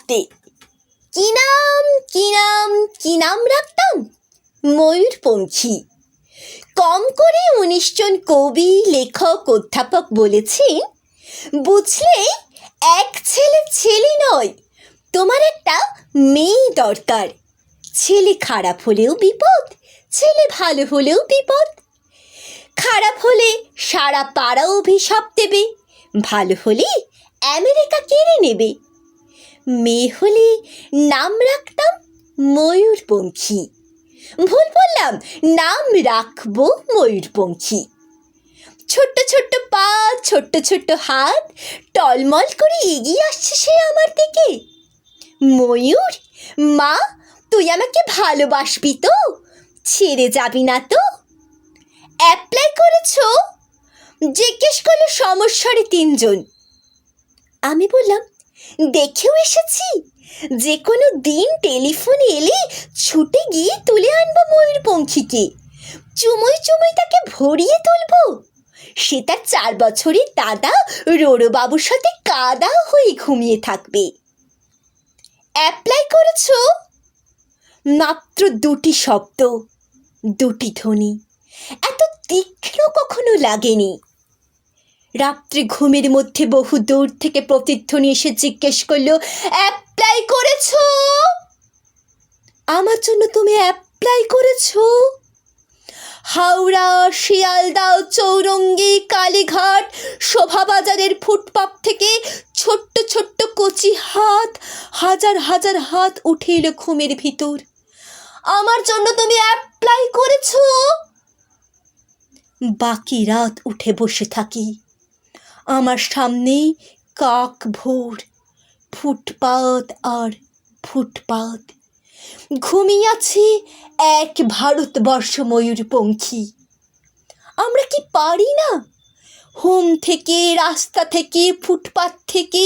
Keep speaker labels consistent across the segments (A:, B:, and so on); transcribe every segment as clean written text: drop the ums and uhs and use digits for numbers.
A: আস্তে। কি নাম কি নাম কি নাম রাখতাম? ময়ূরপঙ্খী। কম করে 19 জন কবি, লেখক, অধ্যাপক বলেছেন, বুঝলে এক ছেলে ছেলে নয়, তোমার একটা মেয়ে দরকার। ছেলে খারাপ হলেও বিপদ, ছেলে ভালো হলেও বিপদ। খারাপ হলে সারা পাড়া অভিশাপ দেবে, ভালো হলে আমেরিকা কেড়ে নেবে। মেয়ে হলে নাম রাখতাম ময়ূরপঙ্খী। ভুল বললাম, নাম রাখবো ময়ূরপঙ্খী। ছোট্ট ছোট্ট পা, ছোট্ট ছোট্ট হাত, টলমল করে এগিয়ে আসছে সে আমার দিকে। ময়ূর, মা তুই আমাকে ভালোবাসবি তো? ছেড়ে যাবি না তো? অ্যাপ্লাই করেছো? জিজ্ঞেস করলো সমস্যারে 3 জন। আমি বললাম, দেখেও এসেছি, যে কোনো দিন টেলিফোন এলে ছুটে গিয়ে তুলে আনবো ময়ূরপঙ্খীকে, চুমোই চুমোই তাকে ভরিয়ে তুলবো। সে তার 4 বছরের দাদা রোড়বাবুর সাথে কাদা হয়ে ঘুমিয়ে থাকবে। অ্যাপ্লাই করেছো? মাত্র 2টি শব্দ, 2টি ধ্বনি, এত তীক্ষ্ণ কখনো লাগেনি। রাত্রে ঘুমের মধ্যে বহু দূর থেকে প্রতিধ্বনি এসে জিজ্ঞেস করলো, অ্যাপ্লাই করেছো? আমার জন্য তুমি অ্যাপ্লাই করেছো? হাওড়া, শিয়ালদা, চৌরঙ্গি, কালীঘাট, শোভাবাজারের ফুটপাত থেকে ছোট্ট ছোট্ট কচি হাত, হাজার হাজার হাত উঠে এলো ঘুমের ভিতর। আমার জন্য তুমি অ্যাপ্লাই করেছো? বাকি রাত উঠে বসে থাকি। আমার সামনে কাক ভোর, ফুটপাত আর ফুটপাত। ঘুমিয়ে আছে এক ভারতবর্ষ ময়ূরপঙ্খী। আমরা কি পারি না হোম থেকে, রাস্তা থেকে, ফুটপাত থেকে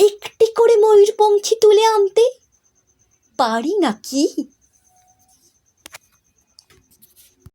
A: একটি করে ময়ূরপঙ্খী তুলে আনতে? পারি না কি?